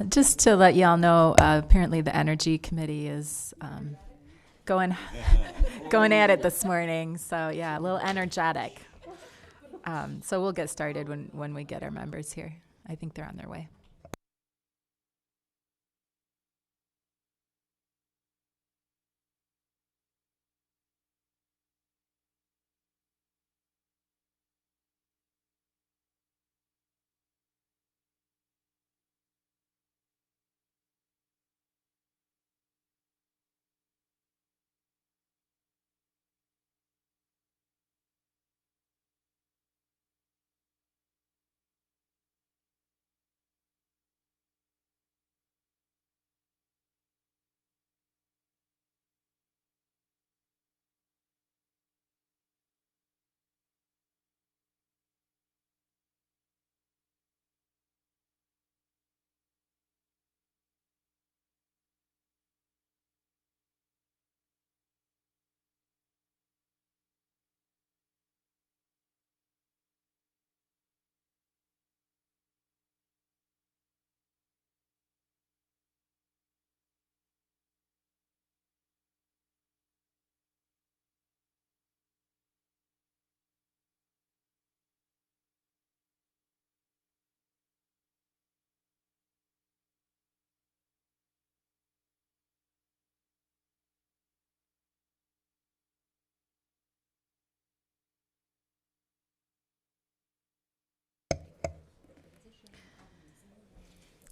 Just to let y'all know, apparently the Energy Committee is going at it this morning. So yeah, a little energetic. So we'll get started when we get our members here. I think they're on their way.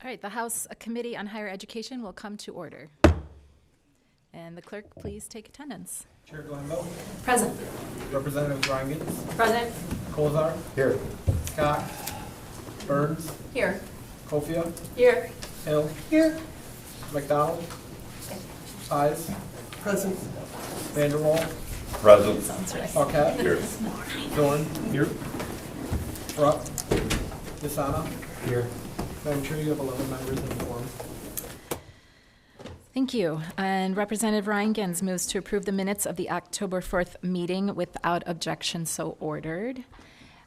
All right, the House Committee on Higher Education will come to order. And the clerk, please take attendance. Chair Glenville. Present. Representative Ryan Gittens. Present. Colzar. Here. Scott. Burns. Here. Kofia. Here. Hill. Here. McDonald. Size. Present. Vanderwall. Present. Sounds right. Paquette. Here. Dorn. Here. Rupp. Desana. Here. Madam Chair, you have 11 members in the forum. Thank you. And Representative Ryan Gins moves to approve the minutes of the October 4th meeting without objection, so ordered.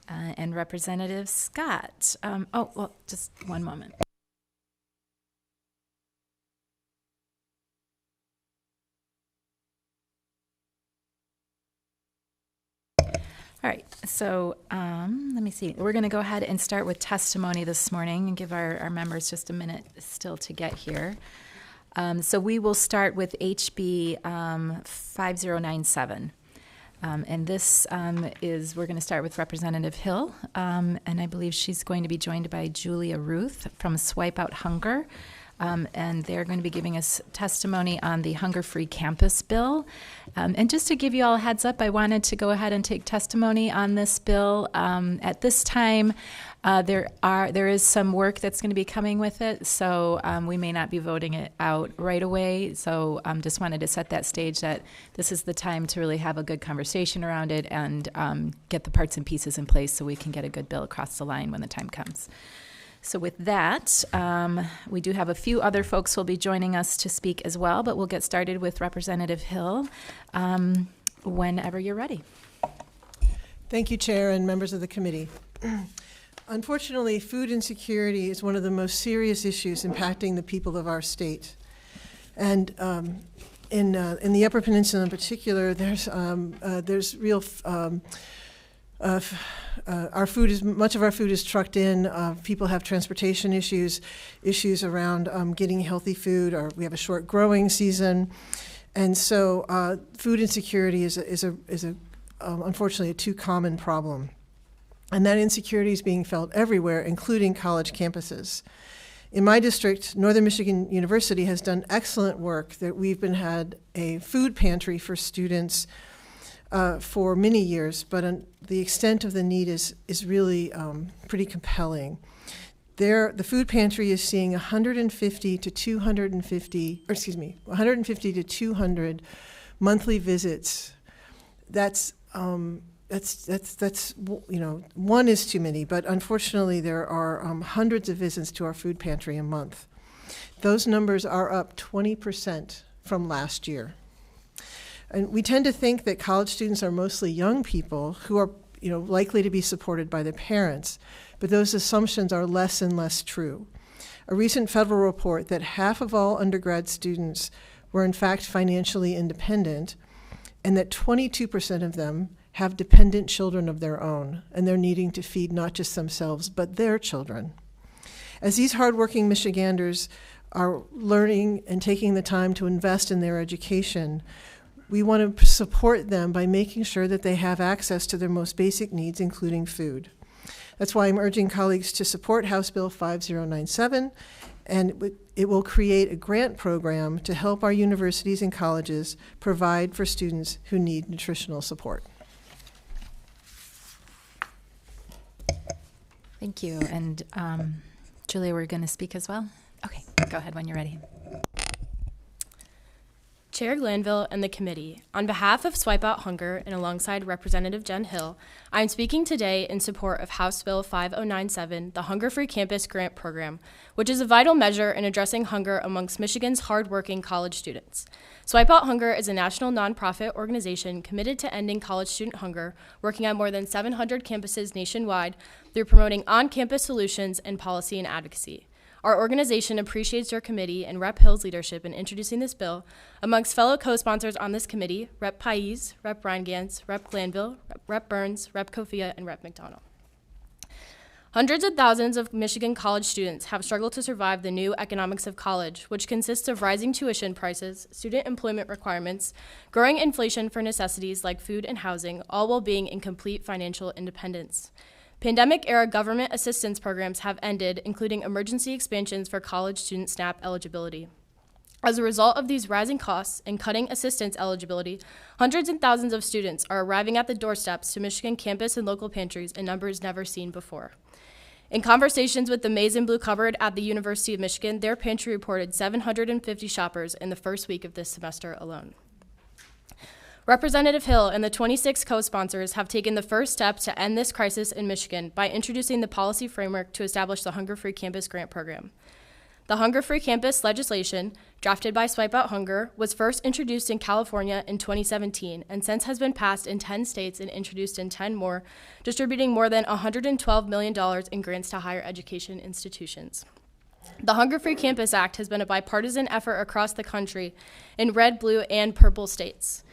And Representative Scott. Just one moment. All right, so let me see. We're going to go ahead and start with testimony this morning and give our members just a minute still to get here. So we will start with HB 5097. And this we're going to start with Representative Hill, and I believe she's going to be joined by Julia Ruth from Swipe Out Hunger. And they're going to be giving us testimony on the Hunger-Free Campus bill. And just to give you all a heads up, I wanted to go ahead and take testimony on this bill. At this time, there is some work that's going to be coming with it, so we may not be voting it out right away. So just wanted to set that stage that this is the time to really have a good conversation around it and get the parts and pieces in place so we can get a good bill across the line when the time comes. So with that, we do have a few other folks who will be joining us to speak as well, but we'll get started with Representative Hill whenever you're ready. Thank you, Chair and members of the committee. Unfortunately, food insecurity is one of the most serious issues impacting the people of our state. And in the Upper Peninsula in particular, there's real much of our food is trucked in. People have transportation issues around getting healthy food, or we have a short growing season. And so food insecurity is unfortunately a too common problem. And that insecurity is being felt everywhere, including college campuses. In my district, Northern Michigan University has done excellent work that we've had a food pantry for students for many years, but the extent of the need is really pretty compelling. The food pantry is seeing 150 to 200 monthly visits. That's one is too many, but unfortunately there are hundreds of visits to our food pantry a month. Those numbers are up 20% from last year. And we tend to think that college students are mostly young people who are, likely to be supported by their parents, but those assumptions are less and less true. a recent federal report that half of all undergrad students were in fact financially independent, and that 22% of them have dependent children of their own, and they're needing to feed not just themselves, but their children. As these hardworking Michiganders are learning and taking the time to invest in their education, we want to support them by making sure that they have access to their most basic needs, including food. That's why I'm urging colleagues to support House Bill 5097, and it will create a grant program to help our universities and colleges provide for students who need nutritional support. Thank you. And Julia, we're going to speak as well? Okay, go ahead when you're ready. Chair Glanville and the committee, on behalf of Swipe Out Hunger and alongside Representative Jen Hill, I am speaking today in support of House Bill 5097, the Hunger-Free Campus Grant Program, which is a vital measure in addressing hunger amongst Michigan's hardworking college students. Swipe Out Hunger is a national nonprofit organization committed to ending college student hunger, working on more than 700 campuses nationwide through promoting on-campus solutions and policy and advocacy. Our organization appreciates your committee and Rep. Hill's leadership in introducing this bill. Amongst fellow co-sponsors on this committee, Rep. Pais, Rep. Reingans, Rep. Glanville, Rep. Burns, Rep. Kofia, and Rep. McDonald. Hundreds of thousands of Michigan college students have struggled to survive the new economics of college, which consists of rising tuition prices, student employment requirements, growing inflation for necessities like food and housing, all while being in complete financial independence. Pandemic-era government assistance programs have ended, including emergency expansions for college student SNAP eligibility. As a result of these rising costs and cutting assistance eligibility, hundreds and thousands of students are arriving at the doorsteps to Michigan campus and local pantries in numbers never seen before. In conversations with the Maize and Blue Cupboard at the University of Michigan, their pantry reported 750 shoppers in the first week of this semester alone. Representative Hill and the 26 co-sponsors have taken the first step to end this crisis in Michigan by introducing the policy framework to establish the Hunger-Free Campus Grant Program. The Hunger-Free Campus legislation, drafted by Swipe Out Hunger, was first introduced in California in 2017 and since has been passed in 10 states and introduced in 10 more, distributing more than $112 million in grants to higher education institutions. The Hunger-Free Campus Act has been a bipartisan effort across the country in red, blue, and purple states.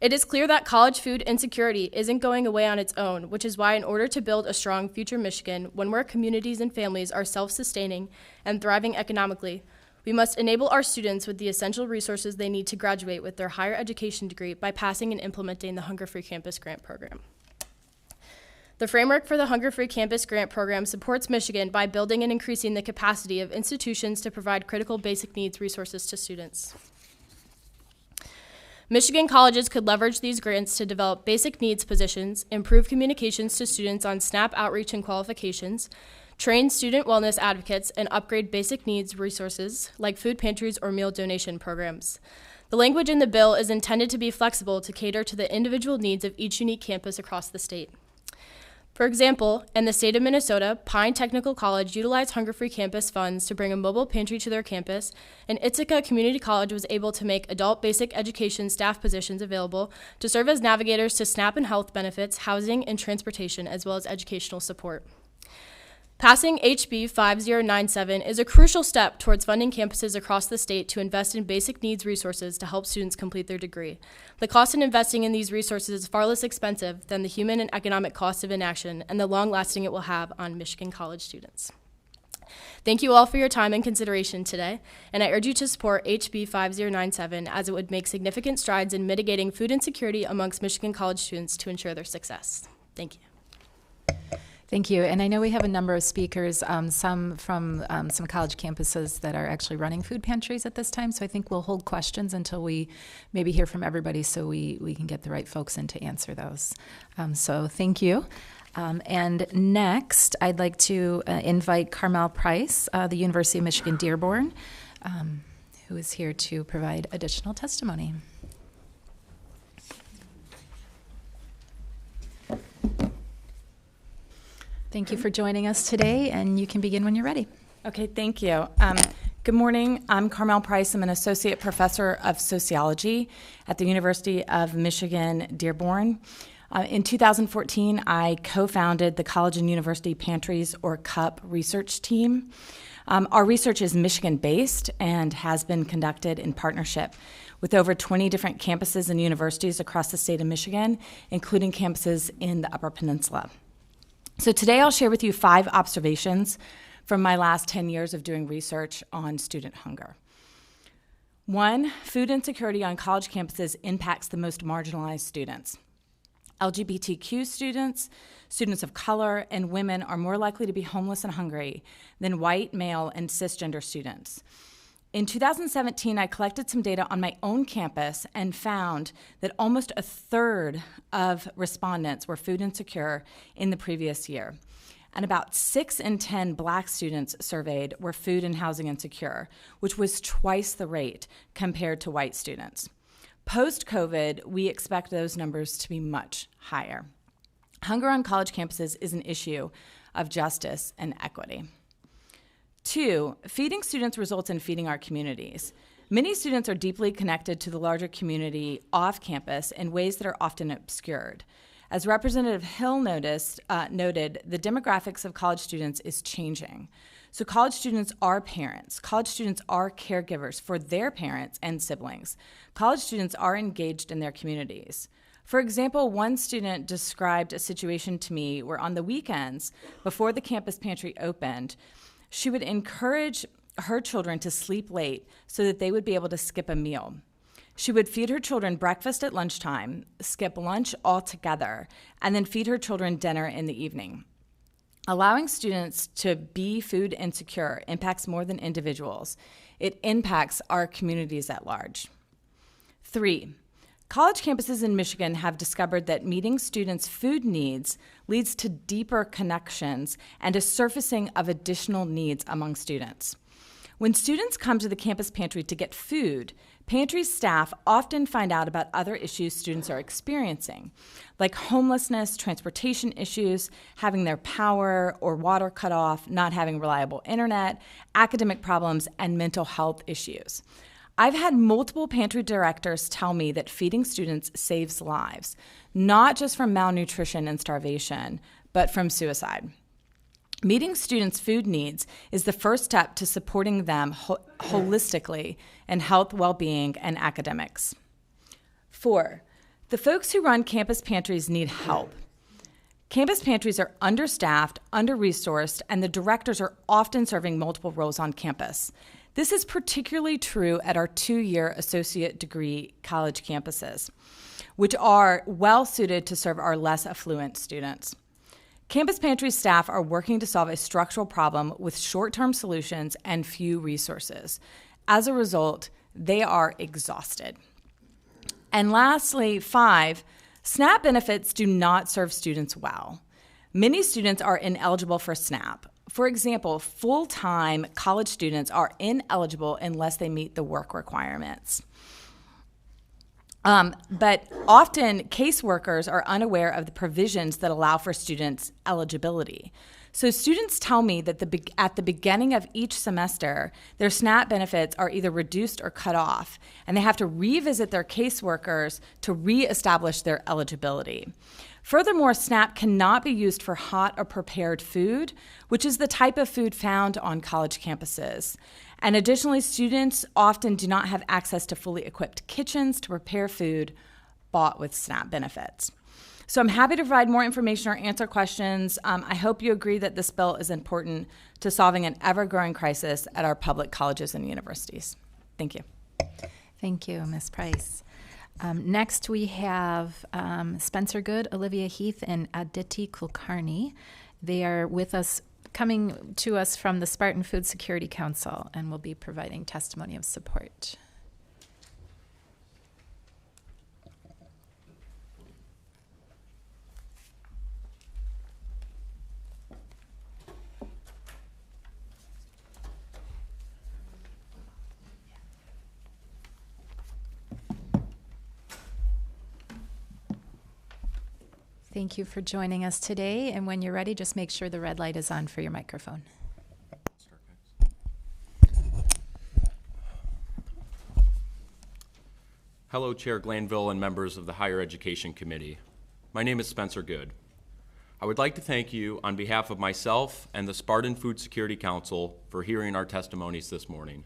It is clear that college food insecurity isn't going away on its own, which is why in order to build a strong future Michigan, one where communities and families are self-sustaining and thriving economically, we must enable our students with the essential resources they need to graduate with their higher education degree by passing and implementing the Hunger-Free Campus Grant Program. The framework for the Hunger-Free Campus Grant Program supports Michigan by building and increasing the capacity of institutions to provide critical basic needs resources to students. Michigan colleges could leverage these grants to develop basic needs positions, improve communications to students on SNAP outreach and qualifications, train student wellness advocates, and upgrade basic needs resources like food pantries or meal donation programs. The language in the bill is intended to be flexible to cater to the individual needs of each unique campus across the state. For example, in the state of Minnesota, Pine Technical College utilized Hunger-Free Campus funds to bring a mobile pantry to their campus, and Ithaca Community College was able to make adult basic education staff positions available to serve as navigators to SNAP and health benefits, housing, and transportation, as well as educational support. Passing HB 5097 is a crucial step towards funding campuses across the state to invest in basic needs resources to help students complete their degree. The cost in investing in these resources is far less expensive than the human and economic cost of inaction and the long-lasting it will have on Michigan college students. Thank you all for your time and consideration today, and I urge you to support HB 5097 as it would make significant strides in mitigating food insecurity amongst Michigan college students to ensure their success. Thank you. Thank you. And I know we have a number of speakers, some from some college campuses that are actually running food pantries at this time. So I think we'll hold questions until we maybe hear from everybody so we can get the right folks in to answer those. So thank you. And next, I'd like to invite Carmel Price, the University of Michigan Dearborn, who is here to provide additional testimony. Thank you for joining us today, and you can begin when you're ready. Okay, thank you. Good morning. I'm Carmel Price. I'm an associate professor of sociology at the University of Michigan Dearborn. In 2014, I co-founded the College and University Pantries, or CUP, research team. Our research is Michigan-based and has been conducted in partnership with over 20 different campuses and universities across the state of Michigan, including campuses in the Upper Peninsula. So today I'll share with you 5 observations from my last 10 years of doing research on student hunger. 1, food insecurity on college campuses impacts the most marginalized students. LGBTQ students, students of color, and women are more likely to be homeless and hungry than white, male, and cisgender students. In 2017, I collected some data on my own campus and found that almost a third of respondents were food insecure in the previous year. And about 6 in 10 Black students surveyed were food and housing insecure, which was twice the rate compared to white students. Post-COVID, we expect those numbers to be much higher. Hunger on college campuses is an issue of justice and equity. 2, feeding students results in feeding our communities. Many students are deeply connected to the larger community off campus in ways that are often obscured. As Representative Hill noted, the demographics of college students is changing. So college students are parents. College students are caregivers for their parents and siblings. College students are engaged in their communities. For example, one student described a situation to me where on the weekends, before the campus pantry opened, she would encourage her children to sleep late so that they would be able to skip a meal. She would feed her children breakfast at lunchtime, skip lunch altogether, and then feed her children dinner in the evening. Allowing students to be food insecure impacts more than individuals. It impacts our communities at large. 3, college campuses in Michigan have discovered that meeting students' food needs leads to deeper connections and a surfacing of additional needs among students. When students come to the campus pantry to get food, pantry staff often find out about other issues students are experiencing, like homelessness, transportation issues, having their power or water cut off, not having reliable internet, academic problems, and mental health issues. I've had multiple pantry directors tell me that feeding students saves lives, not just from malnutrition and starvation, but from suicide. Meeting students' food needs is the first step to supporting them holistically in health, well-being, and academics. 4, the folks who run campus pantries need help. Campus pantries are understaffed, under-resourced, and the directors are often serving multiple roles on campus. This is particularly true at our 2-year associate degree college campuses, which are well-suited to serve our less affluent students. Campus pantry staff are working to solve a structural problem with short-term solutions and few resources. As a result, they are exhausted. And lastly, 5, SNAP benefits do not serve students well. Many students are ineligible for SNAP. For example, full-time college students are ineligible unless they meet the work requirements. But often caseworkers are unaware of the provisions that allow for students' eligibility. So students tell me that at the beginning of each semester, their SNAP benefits are either reduced or cut off, and they have to revisit their caseworkers to reestablish their eligibility. Furthermore, SNAP cannot be used for hot or prepared food, which is the type of food found on college campuses. And additionally, students often do not have access to fully equipped kitchens to prepare food bought with SNAP benefits. So I'm happy to provide more information or answer questions. I hope you agree that this bill is important to solving an ever-growing crisis at our public colleges and universities. Thank you. Thank you, Ms. Price. Next, we have Spencer Good, Olivia Heath, and Aditi Kulkarni. They are with us, coming to us from the Spartan Food Security Council, and will be providing testimony of support. Thank you for joining us today, and when you're ready, just make sure the red light is on for your microphone. Hello, Chair Glanville and members of the Higher Education Committee. My name is Spencer Good. I would like to thank you on behalf of myself and the Spartan Food Security Council for hearing our testimonies this morning.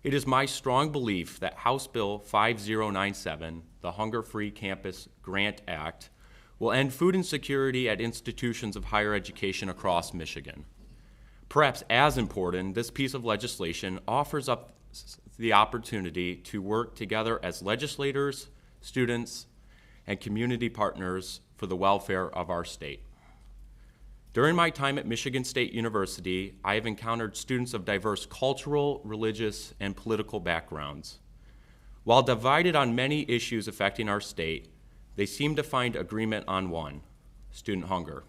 It is my strong belief that House Bill 5097, the Hunger-Free Campus Grant Act, will end food insecurity at institutions of higher education across Michigan. Perhaps as important, this piece of legislation offers up the opportunity to work together as legislators, students, and community partners for the welfare of our state. During my time at Michigan State University, I have encountered students of diverse cultural, religious, and political backgrounds. While divided on many issues affecting our state, they seem to find agreement on one: student hunger.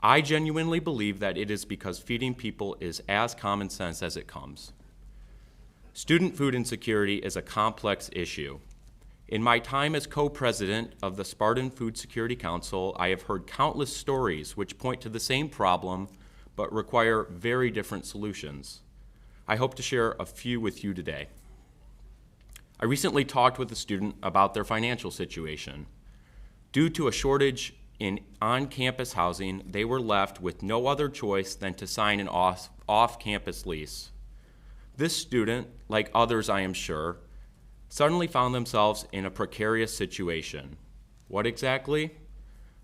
I genuinely believe that it is because feeding people is as common sense as it comes. Student food insecurity is a complex issue. In my time as co-president of the Spartan Food Security Council, I have heard countless stories which point to the same problem but require very different solutions. I hope to share a few with you today. I recently talked with a student about their financial situation. Due to a shortage in on-campus housing, they were left with no other choice than to sign an off-campus lease. This student, like others I am sure, suddenly found themselves in a precarious situation. What exactly?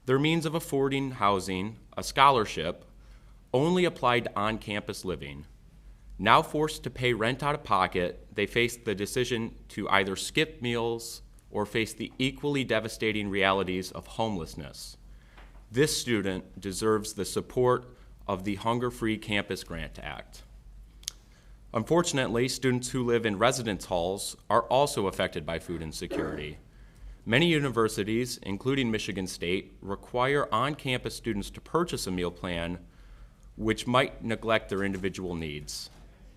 Their means of affording housing, a scholarship, only applied to on-campus living. Now forced to pay rent out of pocket, they faced the decision to either skip meals or face the equally devastating realities of homelessness. This student deserves the support of the Hunger-Free Campus Grant Act. Unfortunately, students who live in residence halls are also affected by food insecurity. Many universities, including Michigan State, require on-campus students to purchase a meal plan which might neglect their individual needs.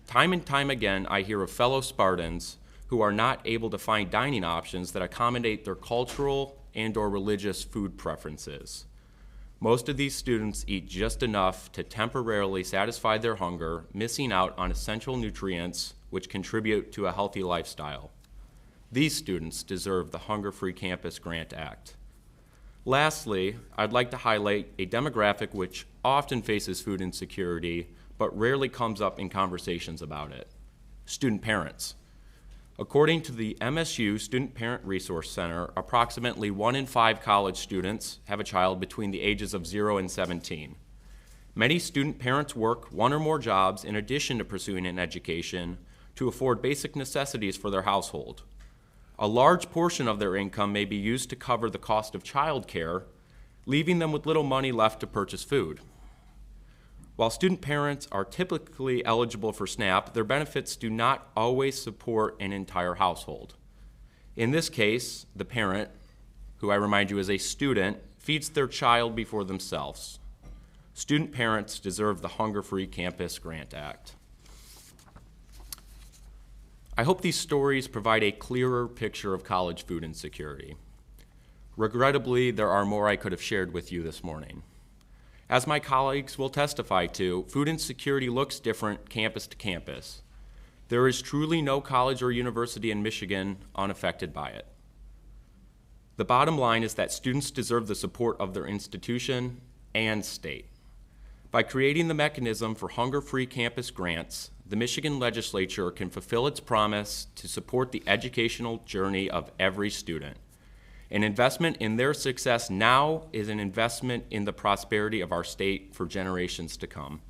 Time and time again, I hear of fellow Spartans who are not able to find dining options that accommodate their cultural and/or religious food preferences. Most of these students eat just enough to temporarily satisfy their hunger, missing out on essential nutrients which contribute to a healthy lifestyle. These students deserve the Hunger-Free Campus Grant Act. Lastly, I'd like to highlight a demographic which often faces food insecurity but rarely comes up in conversations about it: student parents. According to the MSU Student Parent Resource Center, approximately 1 in 5 college students have a child between the ages of 0 and 17. Many student parents work one or more jobs in addition to pursuing an education to afford basic necessities for their household. A large portion of their income may be used to cover the cost of childcare, leaving them with little money left to purchase food. While student parents are typically eligible for SNAP, their benefits do not always support an entire household. In this case, the parent, who I remind you is a student, feeds their child before themselves. Student parents deserve the Hunger-Free Campus Grant Act. I hope these stories provide a clearer picture of college food insecurity. Regrettably, there are more I could have shared with you this morning. As my colleagues will testify to, food insecurity looks different campus to campus. There is truly no college or university in Michigan unaffected by it. The bottom line is that students deserve the support of their institution and state. By creating the mechanism for hunger-free campus grants, the Michigan legislature can fulfill its promise to support the educational journey of every student. An investment in their success now is an investment in the prosperity of our state for generations to come.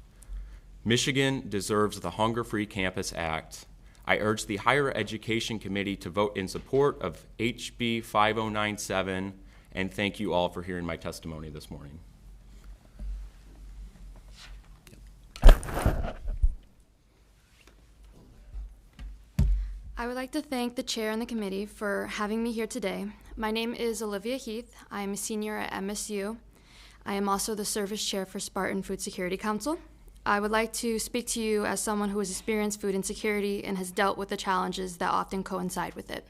Michigan deserves the Hunger-Free Campus Act. I urge the Higher Education Committee to vote in support of HB 5097, and thank you all for hearing my testimony this morning. I would like to thank the chair and the committee for having me here today. My name is Olivia Heath. I am a senior at MSU. I am also the service chair for Spartan Food Security Council. I would like to speak to you as someone who has experienced food insecurity and has dealt with the challenges that often coincide with it.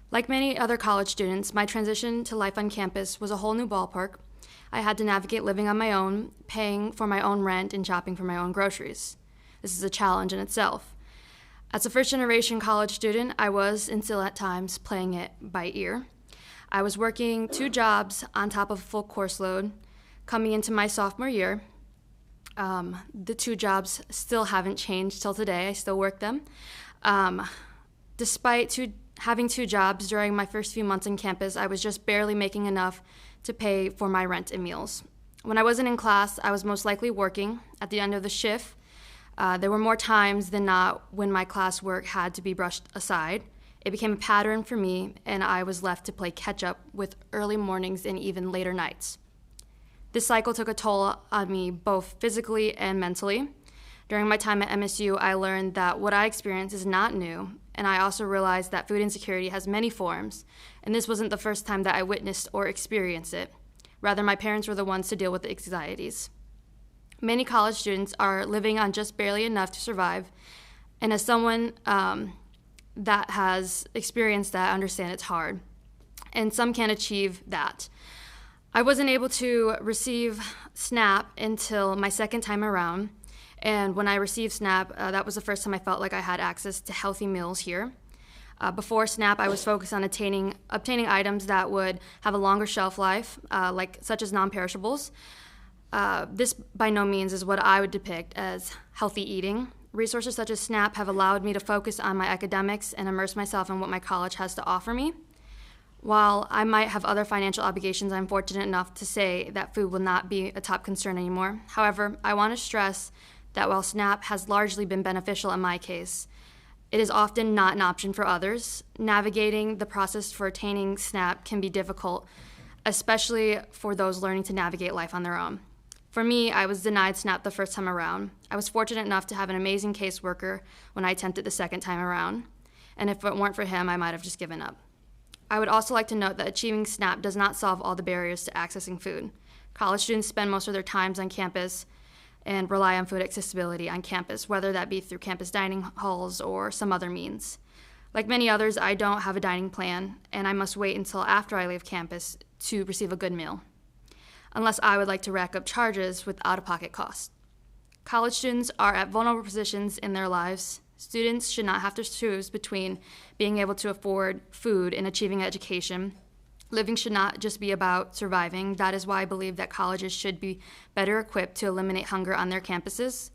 Like many other college students, my transition to life on campus was a whole new ballpark. I had to navigate living on my own, paying for my own rent, and shopping for my own groceries. This is a challenge in itself. As a first-generation college student, I was, and still at times, playing it by ear. I was working 2 jobs on top of a full course load coming into my sophomore year. The 2 jobs still haven't changed till today. I still work them. Despite having 2 jobs during my first few months on campus, I was just barely making enough to pay for my rent and meals. When I wasn't in class, I was most likely working at the end of the shift. There were more times than not when my classwork had to be brushed aside. It became a pattern for me, and I was left to play catch-up with early mornings and even later nights. This cycle took a toll on me both physically and mentally. During my time at MSU, I learned that what I experienced is not new, and I also realized that food insecurity has many forms, and this wasn't the first time that I witnessed or experienced it. Rather, my parents were the ones to deal with the anxieties. Many college students are living on just barely enough to survive, and as someone that has experienced that, I understand it's hard, and some can't achieve that. I wasn't able to receive SNAP until my second time around, and when I received SNAP, that was the first time I felt like I had access to healthy meals here. Before SNAP, I was focused on obtaining items that would have a longer shelf life, such as non-perishables. This by no means is what I would depict as healthy eating. Resources such as SNAP have allowed me to focus on my academics and immerse myself in what my college has to offer me. While I might have other financial obligations, I'm fortunate enough to say that food will not be a top concern anymore. However, I want to stress that while SNAP has largely been beneficial in my case, it is often not an option for others. Navigating the process for attaining SNAP can be difficult, especially for those learning to navigate life on their own. For me, I was denied SNAP the first time around. I was fortunate enough to have an amazing caseworker when I attempted the second time around, and if it weren't for him, I might have just given up. I would also like to note that achieving SNAP does not solve all the barriers to accessing food. College students spend most of their times on campus and rely on food accessibility on campus, whether that be through campus dining halls or some other means. Like many others, I don't have a dining plan, and I must wait until after I leave campus to receive a good meal, unless I would like to rack up charges with out-of-pocket costs. College students are at vulnerable positions in their lives. Students should not have to choose between being able to afford food and achieving education. Living should not just be about surviving. That is why I believe that colleges should be better equipped to eliminate hunger on their campuses.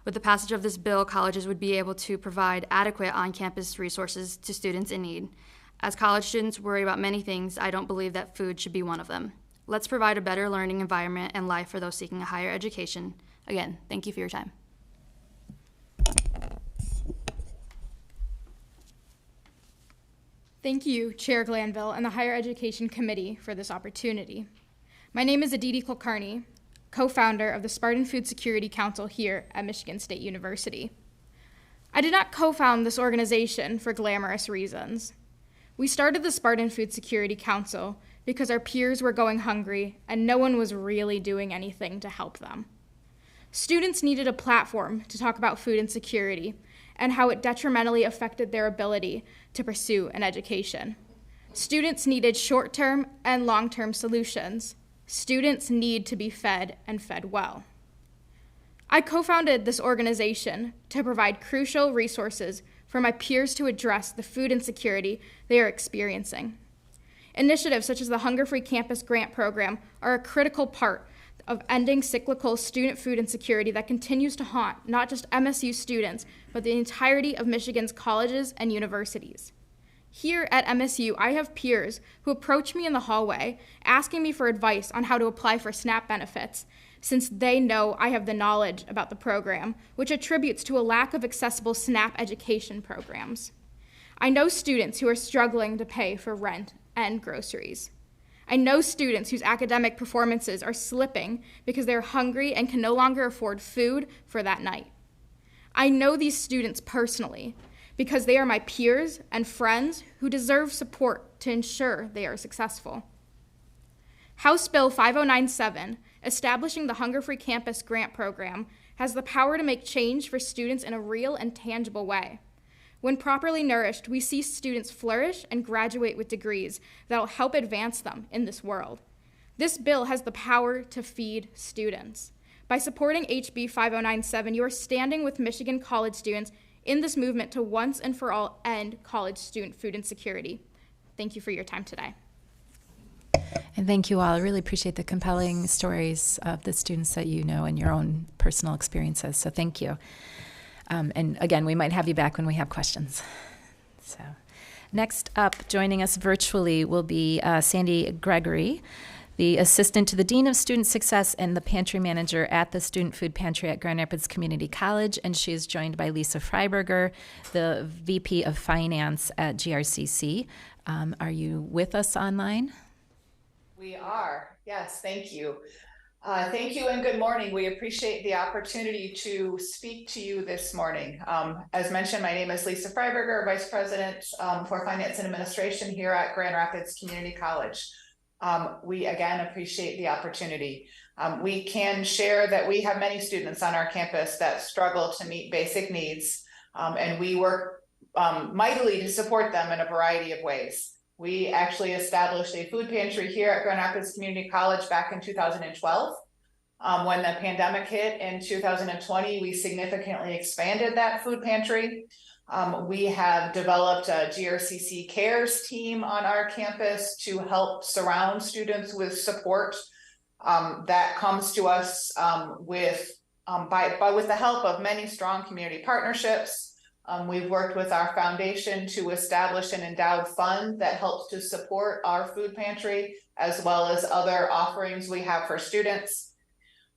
With the passage of this bill, colleges would be able to provide adequate on-campus resources to students in need. As college students worry about many things, I don't believe that food should be one of them. Let's provide a better learning environment and life for those seeking a higher education. Again, thank you for your time. Thank you, Chair Glanville and the Higher Education Committee for this opportunity. My name is Aditi Kulkarni, co-founder of the Spartan Food Security Council here at Michigan State University. I did not co-found this organization for glamorous reasons. We started the Spartan Food Security Council because our peers were going hungry and no one was really doing anything to help them. Students needed a platform to talk about food insecurity and how it detrimentally affected their ability to pursue an education. Students needed short-term and long-term solutions. Students need to be fed and fed well. I co-founded this organization to provide crucial resources for my peers to address the food insecurity they are experiencing. Initiatives such as the Hunger Free Campus Grant Program are a critical part of ending cyclical student food insecurity that continues to haunt not just MSU students, but the entirety of Michigan's colleges and universities. Here at MSU, I have peers who approach me in the hallway asking me for advice on how to apply for SNAP benefits, since they know I have the knowledge about the program, which attributes to a lack of accessible SNAP education programs. I know students who are struggling to pay for rent and groceries. I know students whose academic performances are slipping because they're hungry and can no longer afford food for that night. I know these students personally because they are my peers and friends who deserve support to ensure they are successful. House Bill 5097, establishing the Hunger Free Campus Grant Program, has the power to make change for students in a real and tangible way. When properly nourished, we see students flourish and graduate with degrees that will help advance them in this world. This bill has the power to feed students. By supporting HB 5097, you are standing with Michigan college students in this movement to once and for all end college student food insecurity. Thank you for your time today. And thank you all. I really appreciate the compelling stories of the students that you know and your own personal experiences. So thank you. And again, we might have you back when we have questions. So next up, joining us virtually will be Sandy Gregory, the Assistant to the Dean of Student Success and the Pantry Manager at the Student Food Pantry at Grand Rapids Community College. And she is joined by Lisa Freiberger, the VP of Finance at GRCC. Are you with us online? We are. Yes, thank you. Thank you and good morning. We appreciate the opportunity to speak to you this morning. As mentioned, my name is Lisa Freiberger, Vice President for Finance and Administration here at Grand Rapids Community College. We again appreciate the opportunity. We can share that we have many students on our campus that struggle to meet basic needs, and we work mightily to support them in a variety of ways. We actually established a food pantry here at Grand Rapids Community College back in 2012. When the pandemic hit in 2020, we significantly expanded that food pantry. We have developed a GRCC Cares team on our campus to help surround students with support that comes to us with the help of many strong community partnerships. We've worked with our foundation to establish an endowed fund that helps to support our food pantry, as well as other offerings we have for students.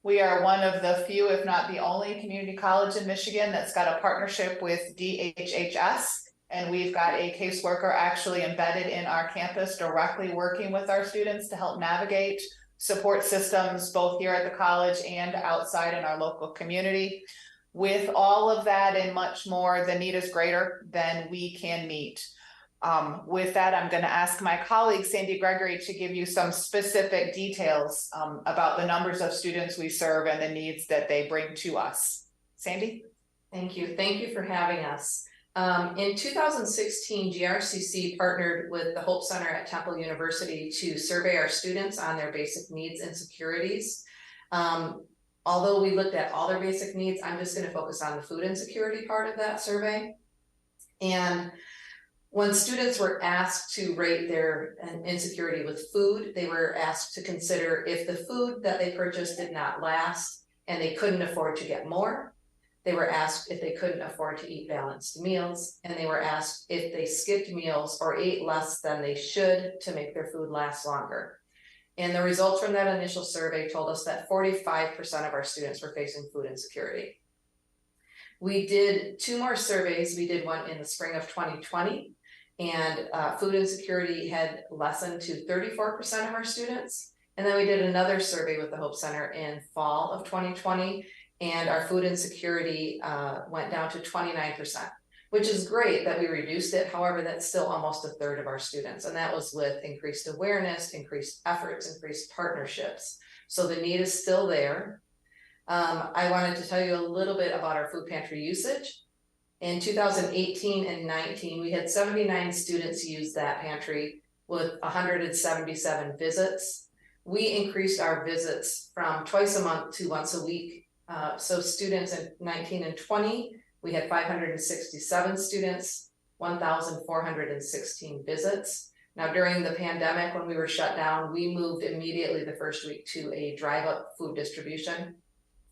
We are one of the few, if not the only, community college in Michigan that's got a partnership with DHHS, and we've got a caseworker actually embedded in our campus directly working with our students to help navigate support systems both here at the college and outside in our local community. With all of that and much more, the need is greater than we can meet. With that, I'm going to ask my colleague, Sandy Gregory, to give you some specific details about the numbers of students we serve and the needs that they bring to us. Sandy? Thank you. Thank you for having us. In 2016, GRCC partnered with the Hope Center at Temple University to survey our students on their basic needs and securities. Although we looked at all their basic needs, I'm just going to focus on the food insecurity part of that survey. And when students were asked to rate their insecurity with food, they were asked to consider if the food that they purchased did not last and they couldn't afford to get more. They were asked if they couldn't afford to eat balanced meals, and they were asked if they skipped meals or ate less than they should to make their food last longer. And the results from that initial survey told us that 45% of our students were facing food insecurity. We did 2 more surveys. We did one in the spring of 2020, and food insecurity had lessened to 34% of our students. And then we did another survey with the Hope Center in fall of 2020, and our food insecurity went down to 29%. Which is great that we reduced it. However, that's still almost a third of our students. And that was with increased awareness, increased efforts, increased partnerships. So the need is still there. I wanted to tell you a little bit about our food pantry usage. In 2018 and 19, we had 79 students use that pantry with 177 visits. We increased our visits from twice a month to once a week. So students in 19 and 20, we had 567 students, 1,416 visits. Now, during the pandemic, when we were shut down, we moved immediately the first week to a drive-up food distribution.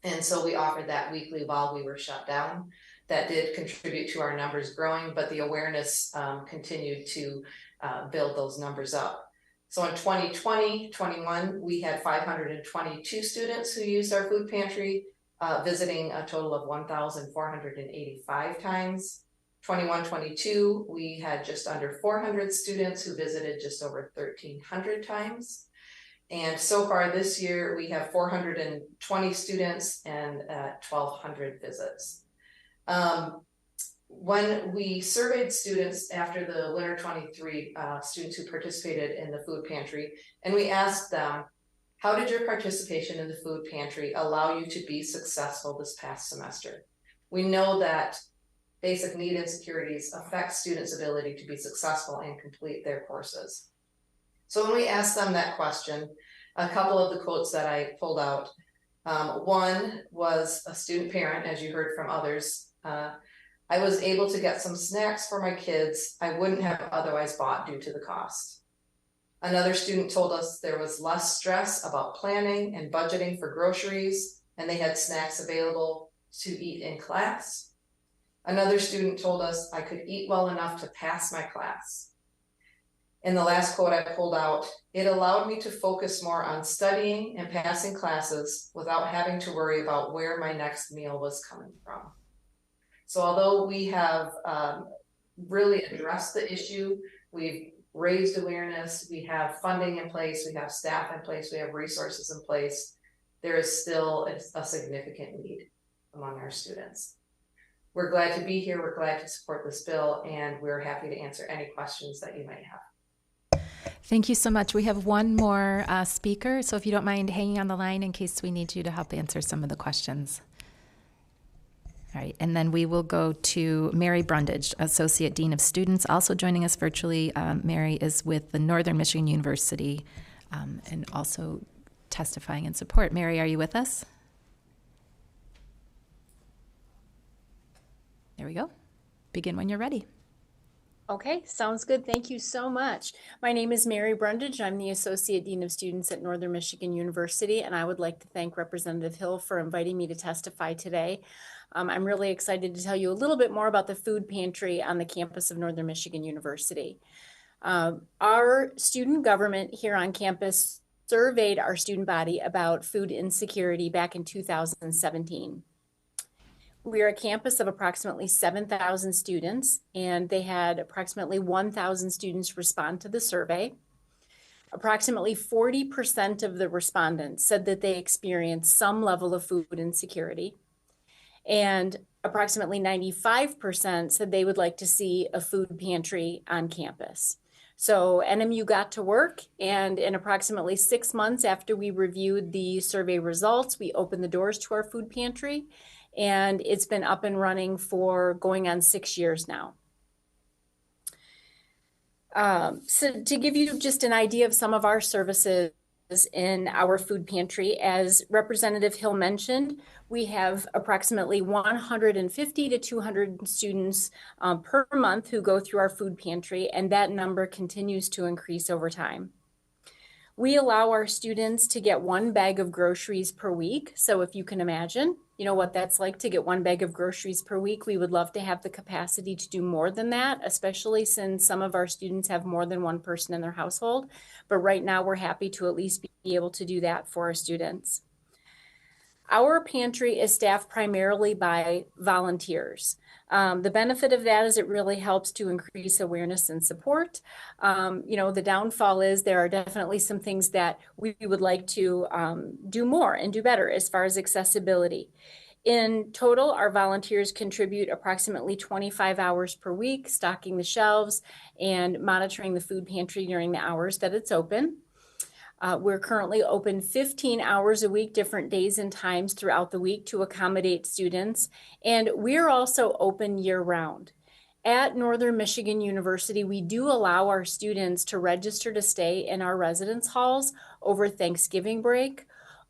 And so we offered that weekly while we were shut down. That did contribute to our numbers growing, but the awareness continued to build those numbers up. So in 2020-21, we had 522 students who used our food pantry, visiting a total of 1,485 times. 21-22, we had just under 400 students who visited just over 1,300 times. And so far this year, we have 420 students and 1,200 visits. When we surveyed students after the winter 23 students who participated in the food pantry, and we asked them, how did your participation in the food pantry allow you to be successful this past semester? We know that basic need insecurities affect students' ability to be successful and complete their courses. So when we asked them that question, a couple of the quotes that I pulled out, one was a student parent, as you heard from others. I was able to get some snacks for my kids I wouldn't have otherwise bought due to the cost. Another student told us there was less stress about planning and budgeting for groceries, and they had snacks available to eat in class. Another student told us I could eat well enough to pass my class. And the last quote I pulled out, it allowed me to focus more on studying and passing classes without having to worry about where my next meal was coming from. So although we have really addressed the issue, we've raised awareness, we have funding in place, we have staff in place, we have resources in place, there is still a significant need among our students. We're glad to be here, we're glad to support this bill, and we're happy to answer any questions that you might have. Thank you so much. We have one more speaker, so if you don't mind hanging on the line in case we need you to help answer some of the questions. All right, and then we will go to Mary Brundage, Associate Dean of Students, also joining us virtually. Mary is with the Northern Michigan University and also testifying in support. Mary, are you with us? There we go. Begin when you're ready. Okay, sounds good. Thank you so much. My name is Mary Brundage. I'm the Associate Dean of Students at Northern Michigan University, and I would like to thank Representative Hill for inviting me to testify today. I'm really excited to tell you a little bit more about the food pantry on the campus of Northern Michigan University. Our student government here on campus surveyed our student body about food insecurity back in 2017. We are a campus of approximately 7,000 students, and they had approximately 1,000 students respond to the survey. Approximately 40% of the respondents said that they experienced some level of food insecurity, and approximately 95% said they would like to see a food pantry on campus. So NMU got to work, and in approximately 6 months after we reviewed the survey results, we opened the doors to our food pantry, and it's been up and running for going on 6 years now. So to give you just an idea of some of our services in our food pantry, as Representative Hill mentioned, we have approximately 150 to 200 students per month who go through our food pantry, and that number continues to increase over time. We allow our students to get 1 bag of groceries per week. So if you can imagine, you know what that's like to get 1 bag of groceries per week. We would love to have the capacity to do more than that, especially since some of our students have more than one person in their household. But right now we're happy to at least be able to do that for our students. Our pantry is staffed primarily by volunteers. The benefit of that is it really helps to increase awareness and support. The downfall is there are definitely some things that we would like to do more and do better as far as accessibility. In total, our volunteers contribute approximately 25 hours per week, stocking the shelves and monitoring the food pantry during the hours that it's open. We're currently open 15 hours a week, different days and times throughout the week to accommodate students. And we're also open year round. At Northern Michigan University, we do allow our students to register to stay in our residence halls over Thanksgiving break,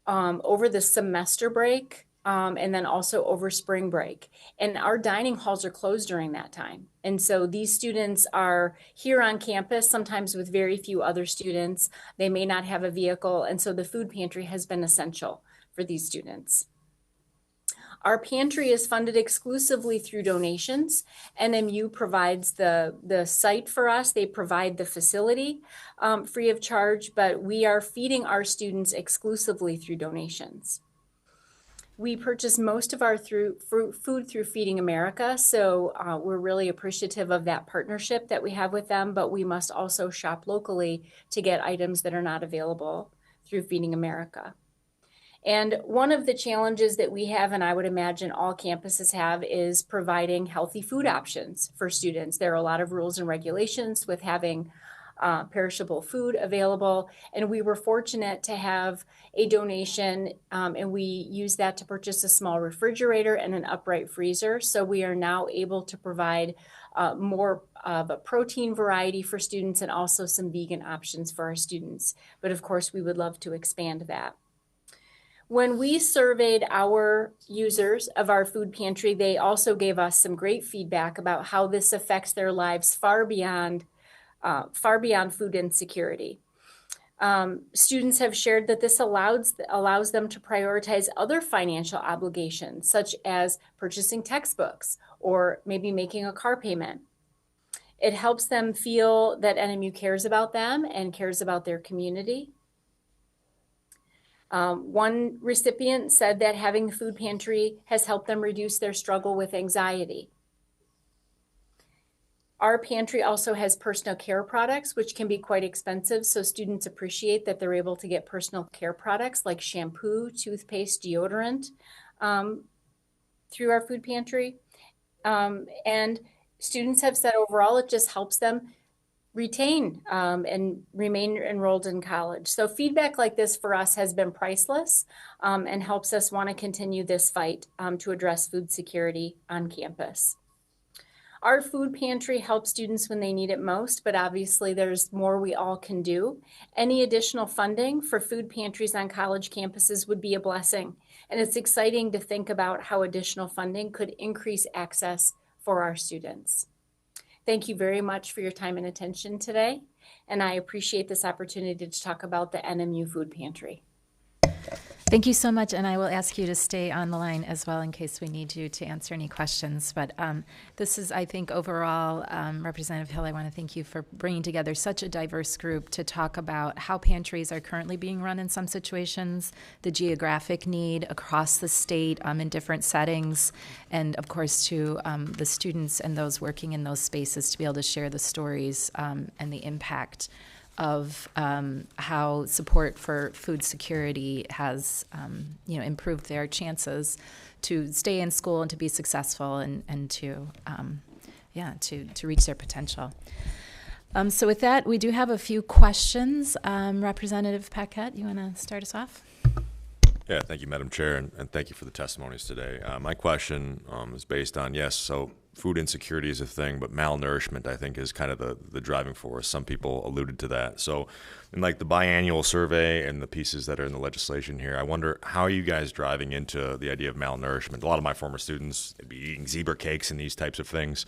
over the semester break, and then also over spring break. And our dining halls are closed during that time. And so these students are here on campus, sometimes with very few other students. They may not have a vehicle. And so the food pantry has been essential for these students. Our pantry is funded exclusively through donations. NMU provides the site for us. They provide the facility free of charge, but we are feeding our students exclusively through donations. We purchase most of our food through Feeding America, so we're really appreciative of that partnership that we have with them, but we must also shop locally to get items that are not available through Feeding America. And one of the challenges that we have, and I would imagine all campuses have, is providing healthy food options for students. There are a lot of rules and regulations with having perishable food available, and we were fortunate to have a donation, and we used that to purchase a small refrigerator and an upright freezer. So we are now able to provide more of a protein variety for students and also some vegan options for our students. But of course, we would love to expand that. When we surveyed our users of our food pantry, they also gave us some great feedback about how this affects their lives far beyond food insecurity. Students have shared that this allows them to prioritize other financial obligations, such as purchasing textbooks or maybe making a car payment. It helps them feel that NMU cares about them and cares about their community. One recipient said that having the food pantry has helped them reduce their struggle with anxiety. Our pantry also has personal care products, which can be quite expensive, so students appreciate that they're able to get personal care products like shampoo, toothpaste, deodorant through our food pantry. And students have said overall it just helps them retain and remain enrolled in college. So feedback like this for us has been priceless and helps us want to continue this fight to address food security on campus. Our food pantry helps students when they need it most, but obviously there's more we all can do. Any additional funding for food pantries on college campuses would be a blessing. And it's exciting to think about how additional funding could increase access for our students. Thank you very much for your time and attention today. And I appreciate this opportunity to talk about the NMU Food Pantry. Thank you so much, and I will ask you to stay on the line as well in case we need you to answer any questions. But this is, I think, overall, Representative Hill, I want to thank you for bringing together such a diverse group to talk about how pantries are currently being run in some situations, the geographic need across the state in different settings, and, of course, to the students and those working in those spaces to be able to share the stories and the impact of how support for food security has, improved their chances to stay in school and to be successful and to reach their potential. So with that, we do have a few questions. Representative Paquette, you want to start us off? Yeah, thank you, Madam Chair, and thank you for the testimonies today. My question is based on, so food insecurity is a thing, but malnourishment, I think, is kind of the driving force. Some people alluded to that. So in like the biannual survey and the pieces that are in the legislation here, I wonder, how are you guys driving into the idea of malnourishment? A lot of my former students would be eating zebra cakes and these types of things.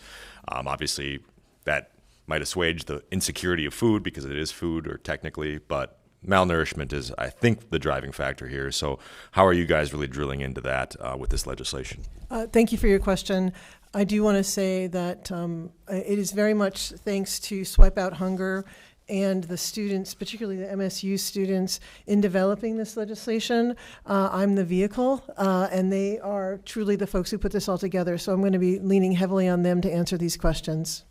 Obviously, that might assuage the insecurity of food because it is food, or technically, but malnourishment is, I think, the driving factor here. So how are you guys really drilling into that with this legislation? Thank you for your question. I do want to say that it is very much thanks to Swipe Out Hunger and the students, particularly the MSU students, in developing this legislation. I'm the vehicle, and they are truly the folks who put this all together. So I'm going to be leaning heavily on them to answer these questions.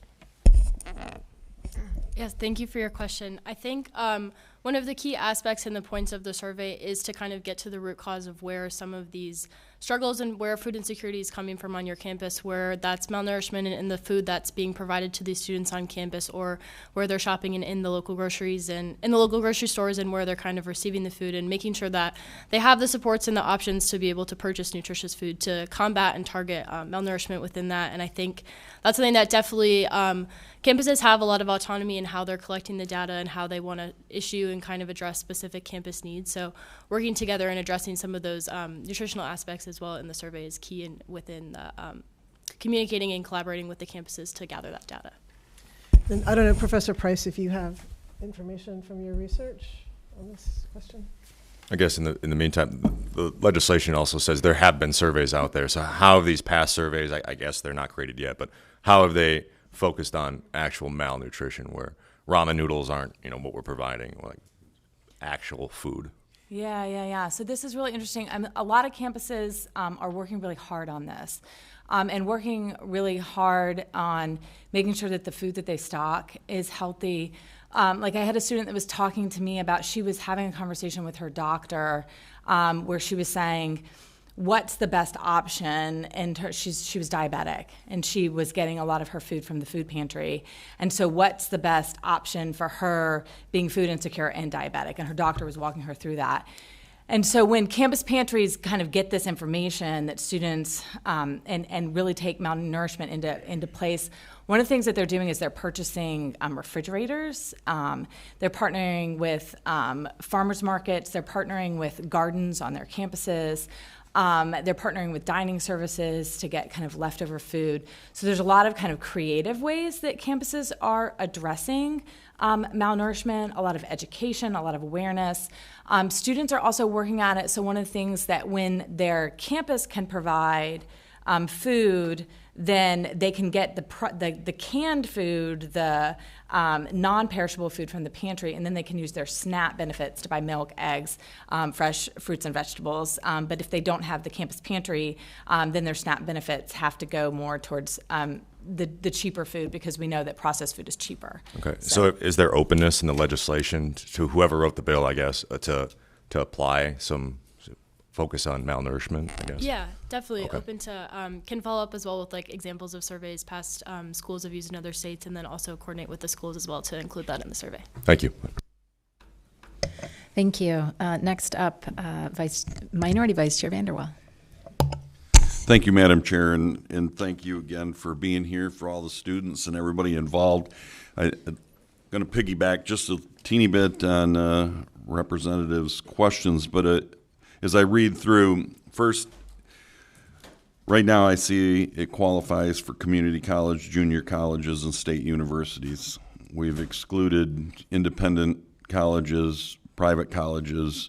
Yes, thank you for your question. I think one of the key aspects and the points of the survey is to kind of get to the root cause of where some of these struggles and where food insecurity is coming from on your campus, where that's malnourishment in the food that's being provided to these students on campus, or where they're shopping in the local groceries and in the local grocery stores, and where they're kind of receiving the food, and making sure that they have the supports and the options to be able to purchase nutritious food to combat and target malnourishment within that. And I think that's something that definitely campuses have a lot of autonomy in how they're collecting the data and how they want to issue and kind of address specific campus needs. So working together and addressing some of those nutritional aspects as well in the survey is key within the communicating and collaborating with the campuses to gather that data. And I don't know, Professor Price, if you have information from your research on this question. I guess in the meantime, the legislation also says there have been surveys out there. So how have these past surveys, I guess they're not created yet, but how have they focused on actual malnutrition, where ramen noodles aren't, what we're providing, like actual food? Yeah. So this is really interesting. A lot of campuses are working really hard on this and working really hard on making sure that the food that they stock is healthy. Like I had a student that was talking to me about, she was having a conversation with her doctor where she was saying, what's the best option? And she was diabetic, and she was getting a lot of her food from the food pantry. And so what's the best option for her being food insecure and diabetic? And her doctor was walking her through that. And so when campus pantries kind of get this information that students and really take malnourishment into place, one of the things that they're doing is they're purchasing refrigerators. They're partnering with farmers markets. They're partnering with gardens on their campuses. They're partnering with dining services to get kind of leftover food. So there's a lot of kind of creative ways that campuses are addressing malnourishment, a lot of education, a lot of awareness. Students are also working on it. So one of the things that when their campus can provide food, then they can get the canned food, the non-perishable food from the pantry, and then they can use their SNAP benefits to buy milk, eggs, fresh fruits and vegetables. But if they don't have the campus pantry, then their SNAP benefits have to go more towards the cheaper food, because we know that processed food is cheaper. Okay, so is there openness in the legislation to whoever wrote the bill, I guess, to apply some focus on malnourishment, I guess? Yeah, definitely. Okay. Open to, can follow up as well with like examples of surveys past schools have used in other states, and then also coordinate with the schools as well to include that in the survey. Thank you. Thank you. Next up, Minority Vice Chair Vanderwall. Thank you, Madam Chair, and thank you again for being here, for all the students and everybody involved. I'm going to piggyback just a teeny bit on Representative's questions, but as I read through, first, right now I see it qualifies for community college, junior colleges, and state universities. We've excluded independent colleges, private colleges.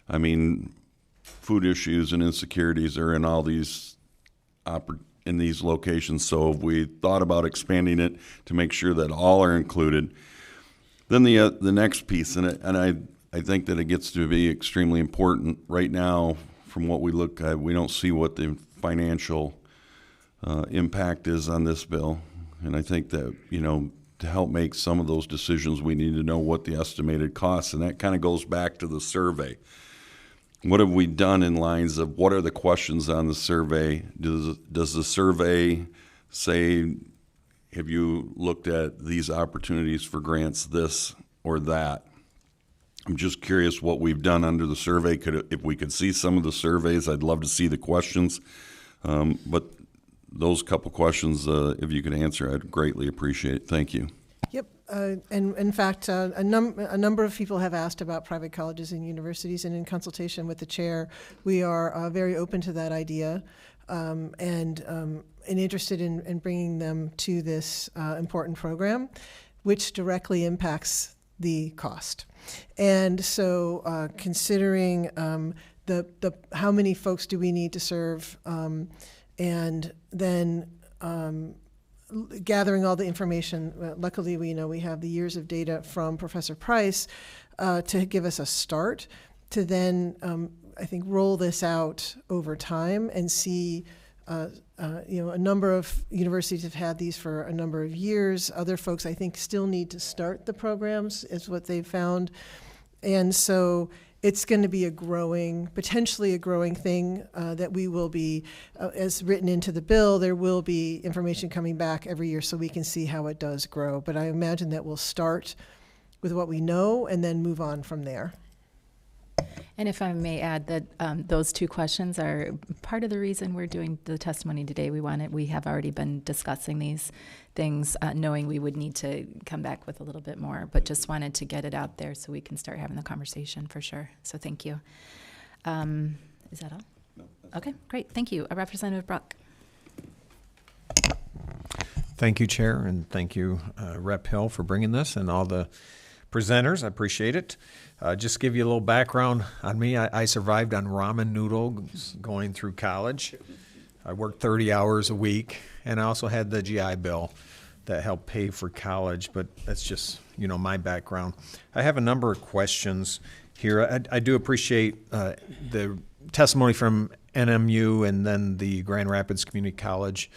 I mean, food issues and insecurities are in all these locations, so we thought about expanding it to make sure that all are included. Then the next piece, and I think that it gets to be extremely important right now. From what we look at, we don't see what the financial impact is on this bill, and I think that, you know, to help make some of those decisions, we need to know what the estimated costs, and that kind of goes back to the survey. What have we done in lines of what are the questions on the survey? Does the survey say, have you looked at these opportunities for grants, this or that? I'm just curious what we've done under the survey. If we could see some of the surveys, I'd love to see the questions. But those couple questions, if you could answer, I'd greatly appreciate it. Thank you. Yep, and in fact, a number of people have asked about private colleges and universities, and in consultation with the chair, we are very open to that idea and interested in bringing them to this important program, which directly impacts the cost. And so considering the how many folks do we need to serve, and then gathering all the information. Luckily, we have the years of data from Professor Price to give us a start to then, I think, roll this out over time and see, a number of universities have had these for a number of years. Other folks, I think, still need to start the programs, is what they've found. And so it's going to be potentially a growing thing that we will be, as written into the bill, there will be information coming back every year so we can see how it does grow. But I imagine that we'll start with what we know and then move on from there. And if I may add that those two questions are part of the reason we're doing the testimony today. We have already been discussing these things, knowing we would need to come back with a little bit more, but just wanted to get it out there so we can start having the conversation for sure. So thank you. Is that all? No. Okay, great. Thank you. Representative Brock. Thank you, Chair, and thank you, Rep. Hill, for bringing this, and all the presenters. I appreciate it. Just give you a little background on me. I survived on ramen noodles going through college. I worked 30 hours a week, and I also had the GI Bill that helped pay for college, but that's just, my background. I have a number of questions here. I do appreciate the testimony from NMU and then the Grand Rapids Community College.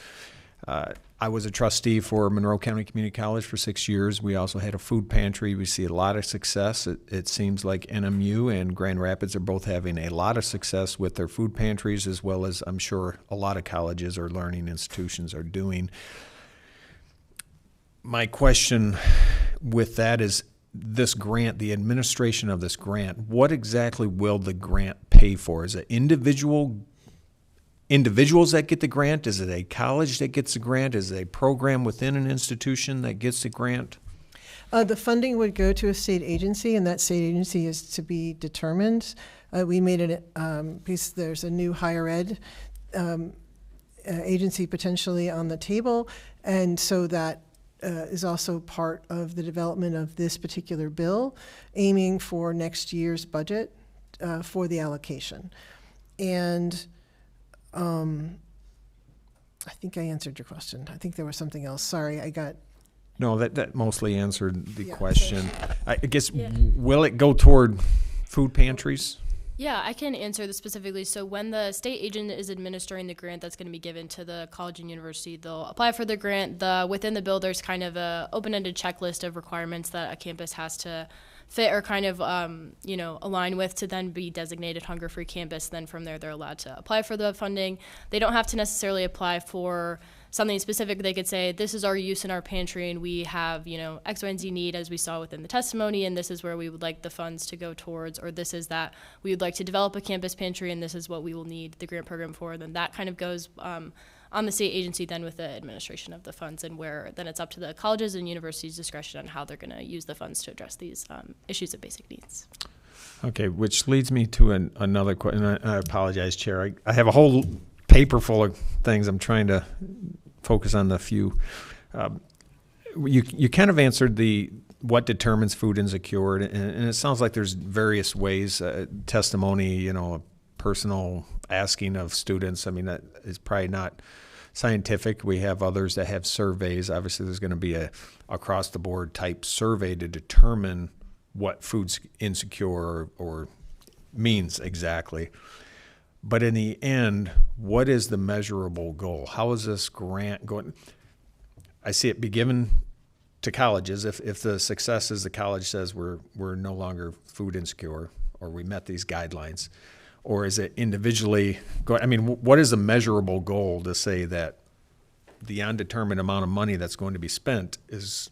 I was a trustee for Monroe County Community College for 6 years. We also had a food pantry. We see a lot of success. It seems like NMU and Grand Rapids are both having a lot of success with their food pantries, as well as I'm sure a lot of colleges or learning institutions are doing. My question with that is this grant, the administration of this grant, what exactly will the grant pay for? Is it individuals that get the grant? Is it a college that gets the grant? Is it a program within an institution that gets the grant? The funding would go to a state agency, and that state agency is to be determined. We made it because there's a new higher ed agency potentially on the table, and so that is also part of the development of this particular bill, aiming for next year's budget for the allocation. And I think I answered your question. I think there was something else. Sorry, I got... No, that mostly answered the question. I guess, will it go toward food pantries? Yeah, I can answer this specifically. So when the state agent is administering the grant that's going to be given to the college and university, they'll apply for the grant. Within the bill, there's kind of a open-ended checklist of requirements that a campus has to fit or kind of, align with to then be designated hunger-free campus. Then from there, they're allowed to apply for the funding. They don't have to necessarily apply for something specific. They could say, this is our use in our pantry, and we have, X, Y, and Z need, as we saw within the testimony, and this is where we would like the funds to go towards, or this is that we would like to develop a campus pantry, and this is what we will need the grant program for. Then that kind of goes on the state agency then with the administration of the funds, and where then it's up to the colleges and universities' discretion on how they're going to use the funds to address these issues of basic needs. Okay, which leads me to another question. I apologize, Chair. I have a whole paper full of things. I'm trying to focus on the few. You kind of answered what determines food insecurity, and it sounds like there's various ways. Testimony, a personal asking of students. I mean, that is probably not scientific. We have others that have surveys. Obviously, there's going to be a across-the-board type survey to determine what food's insecure or means exactly. But in the end, what is the measurable goal? How is this grant going? I see it be given to colleges. If the success is the college says we're no longer food insecure, or we met these guidelines, or is it individually going? I mean, what is the measurable goal to say that the undetermined amount of money that's going to be spent is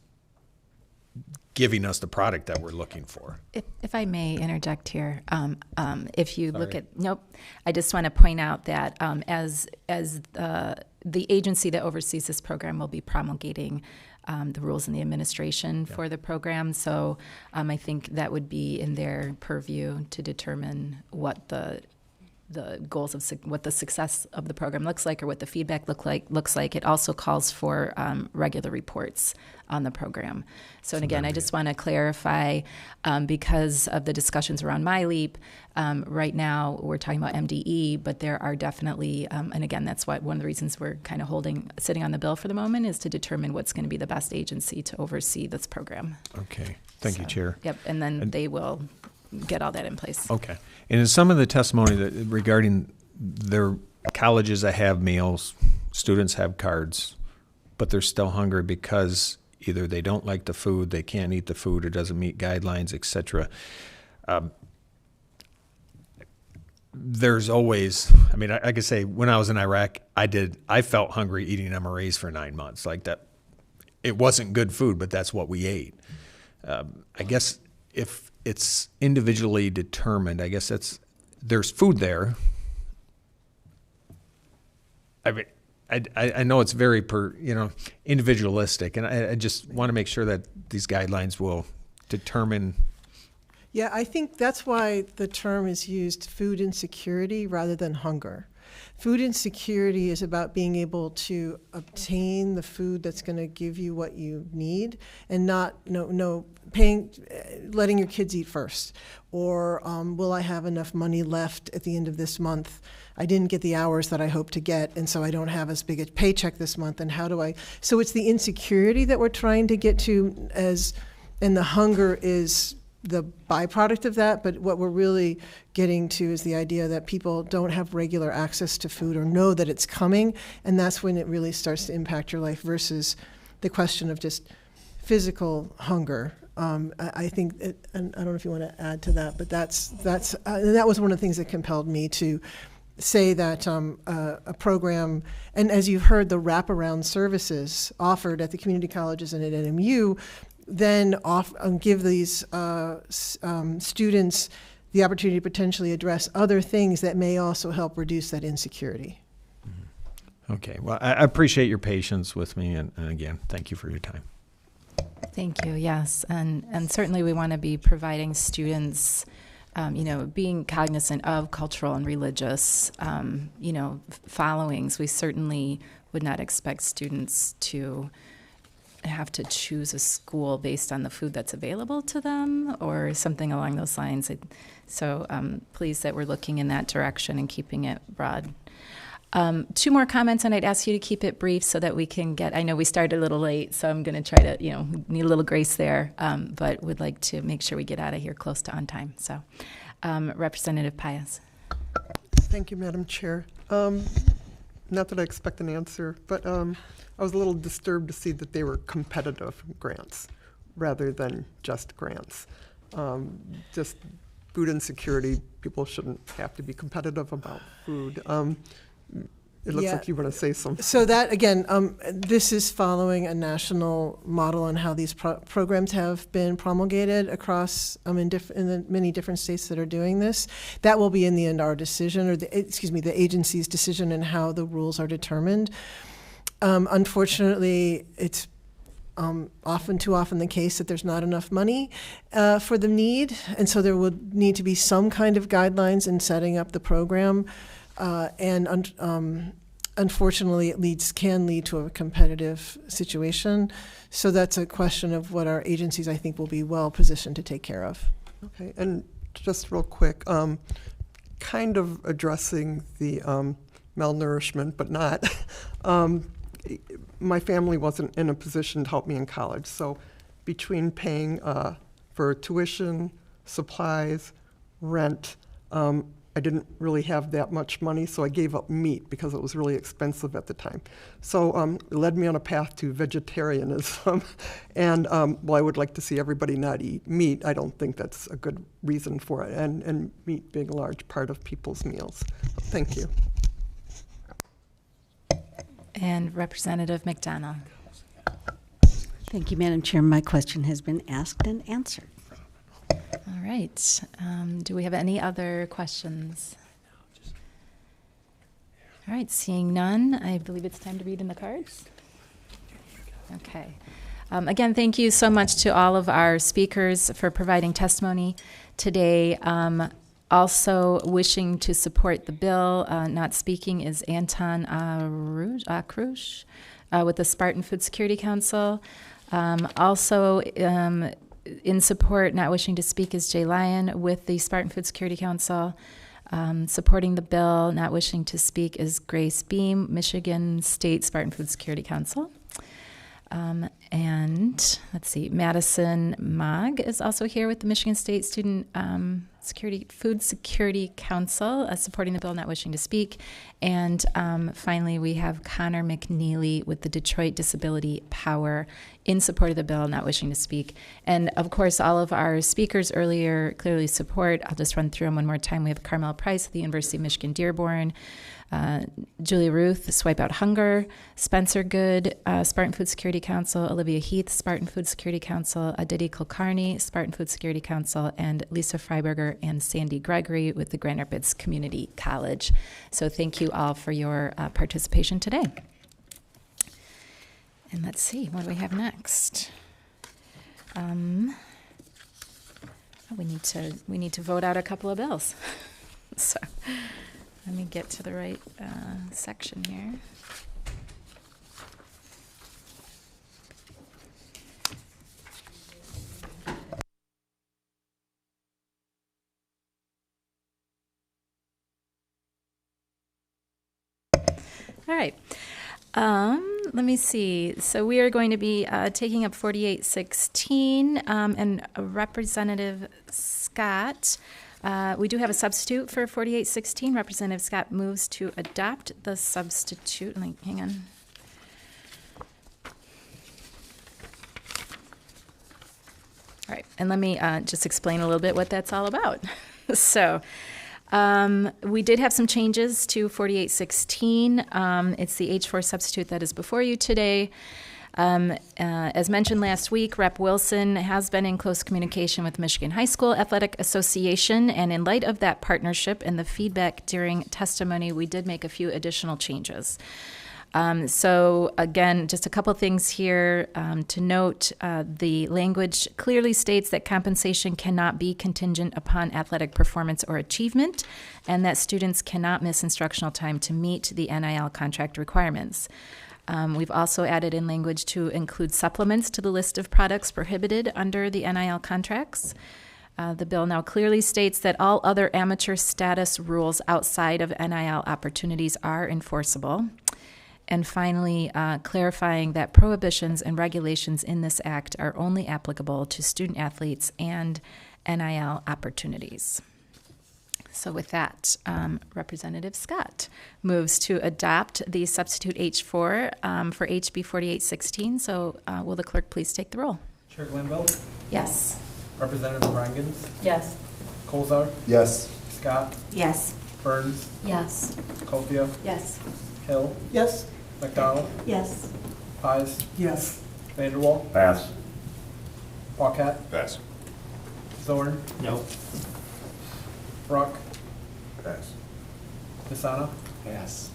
giving us the product that we're looking for? If I may interject here, if you look at, I just want to point out that as the agency that oversees this program will be promulgating the rules and the administration for the program, so I think that would be in their purview to determine what the goals of what the success of the program looks like, or what the feedback looks like. It also calls for regular reports on the program. So and again, I just want to clarify, because of the discussions around MyLeap, right now we're talking about MDE, but there are definitely, and again, that's one of the reasons we're kind of sitting on the bill for the moment, is to determine what's going to be the best agency to oversee this program. Okay, thank you, Chair. Yep, and then they will get all that in place. Okay. And in some of the testimony regarding their colleges that have meals, students have cards, but they're still hungry because either they don't like the food, they can't eat the food, it doesn't meet guidelines, etc. There's always, I mean, I could say when I was in Iraq, I felt hungry eating MREs for 9 months. Like that, it wasn't good food, but that's what we ate. I guess if it's individually determined, I guess there's food there. I mean, I know it's very individualistic, and I just want to make sure that these guidelines will determine. Yeah, I think that's why the term is used, food insecurity, rather than hunger. Food insecurity is about being able to obtain the food that's going to give you what you need, and not letting your kids eat first, or will I have enough money left at the end of this month? I didn't get the hours that I hoped to get, and so I don't have as big a paycheck this month, and how do I? So it's the insecurity that we're trying to get to, and the hunger is the byproduct of that, but what we're really getting to is the idea that people don't have regular access to food or know that it's coming, and that's when it really starts to impact your life, versus the question of just physical hunger. I think, and I don't know if you want to add to that, but that was one of the things that compelled me to say that a program, and as you've heard, the wraparound services offered at the community colleges and at NMU, then give these students the opportunity to potentially address other things that may also help reduce that insecurity. Okay, well, I appreciate your patience with me, and again, thank you for your time. Thank you. Yes, and certainly we want to be providing students, being cognizant of cultural and religious, followings. We certainly would not expect students to have to choose a school based on the food that's available to them or something along those lines. So pleased that we're looking in that direction and keeping it broad. 2 more comments, and I'd ask you to keep it brief so that we can I know we started a little late, so I'm going to try to, need a little grace there, but would like to make sure we get out of here close to on time. So, Representative Pius. Thank you, Madam Chair. Not that I expect an answer, but I was a little disturbed to see that they were competitive grants rather than just grants. Just food insecurity, people shouldn't have to be competitive about food. It looks like you want to say something. So that, again, this is following a national model on how these programs have been promulgated across in the many different states that are doing this. That will be in the end our decision, or the agency's decision in how the rules are determined. Unfortunately, it's too often the case that there's not enough money for the need, and so there would need to be some kind of guidelines in setting up the program. Unfortunately, it can lead to a competitive situation. So that's a question of what our agencies, I think, will be well positioned to take care of. Okay, and just real quick, kind of addressing the malnourishment, but not. My family wasn't in a position to help me in college, so between paying for tuition, supplies, rent, I didn't really have that much money, so I gave up meat because it was really expensive at the time. So it led me on a path to vegetarianism. And while I would like to see everybody not eat meat, I don't think that's a good reason for it, and meat being a large part of people's meals. Thank you. And Representative McDonald. Thank you, Madam Chair. My question has been asked and answered. All right. Do we have any other questions? All right, seeing none, I believe it's time to read in the cards. Okay. Again, thank you so much to all of our speakers for providing testimony today. Also wishing to support the bill, not speaking, is Anton Akrush with the Spartan Food Security Council. Also, in support, not wishing to speak, is Jay Lyon with the Spartan Food Security Council. Supporting the bill, not wishing to speak, is Grace Beam, Michigan State Spartan Food Security Council. And let's see, Madison Mogg is also here with the Michigan State Student Food Security Council, supporting the bill, not wishing to speak. And finally, we have Connor McNeely with the Detroit Disability Power in support of the bill, not wishing to speak. And of course, all of our speakers earlier clearly support. I'll just run through them one more time. We have Carmel Price at the University of Michigan Dearborn, Julia Ruth, Swipe Out Hunger, Spencer Good, Spartan Food Security Council, Olivia Heath, Spartan Food Security Council, Aditi Kulkarni, Spartan Food Security Council, and Lisa Freiberger and Sandy Gregory with the Grand Rapids Community College. So thank you all for your participation today. And let's see, what do we have next? We need to vote out a couple of bills. So let me get to the right section here. All right. Let me see. So we are going to be taking up 4816, and Representative Scott. We do have a substitute for 4816. Representative Scott moves to adopt the substitute. Hang on. All right, and let me just explain a little bit what that's all about. So we did have some changes to 4816. It's the H4 substitute that is before you today. As mentioned last week, Rep. Wilson has been in close communication with Michigan High School Athletic Association, and in light of that partnership and the feedback during testimony, we did make a few additional changes. So again, just a couple things here to note. The language clearly states that compensation cannot be contingent upon athletic performance or achievement, and that students cannot miss instructional time to meet the NIL contract requirements. We've also added in language to include supplements to the list of products prohibited under the NIL contracts. The bill now clearly states that all other amateur status rules outside of NIL opportunities are enforceable. And finally, clarifying that prohibitions and regulations in this act are only applicable to student athletes and NIL opportunities. So with that, Representative Scott moves to adopt the substitute H4 for HB 4816. So will the clerk please take the roll? Chair Glanville, Yes. Representative Rangans, Yes. Colzar, Yes. Scott, Yes. Burns, Yes. Copia, Yes. Hill, Yes. McDonald, Yes. Pies, Yes. Vanderwall, Pass. Paquette, Pass. Zorn, No. Ruck, Pass. Nisana. Pass.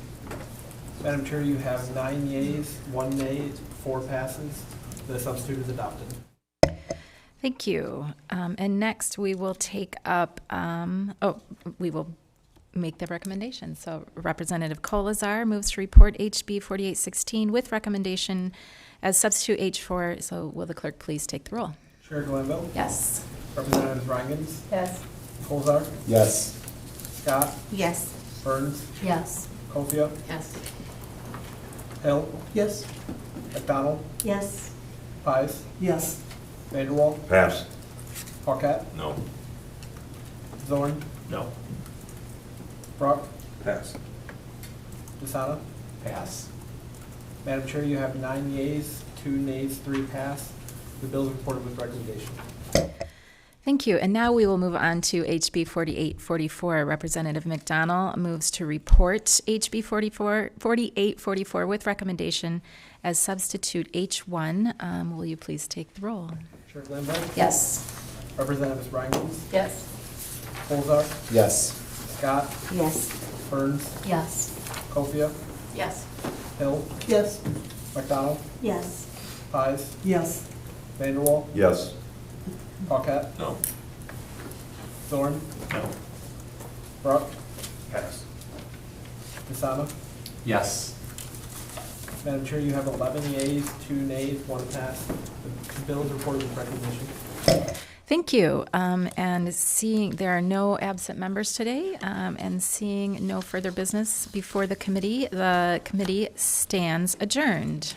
Madam Chair, you have 9 yeas, 1 nay, 4 passes. The substitute is adopted. Thank you. And next, we will take up, we will make the recommendation. So Representative Colazar moves to report HB 4816 with recommendation as substitute H4. So will the clerk please take the roll? Chair Glanville, Yes. Representative Rangans, Yes. Colzar, Yes. Scott, Yes. Burns, Yes. Copia, Yes. Hill, Yes. McDonald, Yes. Pies, Yes. Vanderwall, Pass. Paquette, No. Zorn, No. Ruck, Pass. Nisana. Pass. Madam Chair, you have 9 yeas, 2 nays, 3 pass. The bill is reported with recommendation. Thank you. And now we will move on to HB 4844. Representative McDonald moves to report HB 4844 with recommendation as substitute H1. Will you please take the roll? Chair Glanville, Yes. Representatives Rangans, Yes. Colzar, Yes. Scott, Yes. Burns, Yes. Copia, Yes. Hill, Yes. McDonald, Yes. Pies, Yes. Vanderwall, Yes. Paquette, No. Zorn, No. Ruck, Pass. Nisana. Yes. Madam Chair, you have 11 yeas, 2 nays, 1 pass. The bill is reported with recommendation. Thank you. And seeing there are no absent members today, and seeing no further business before the committee stands adjourned.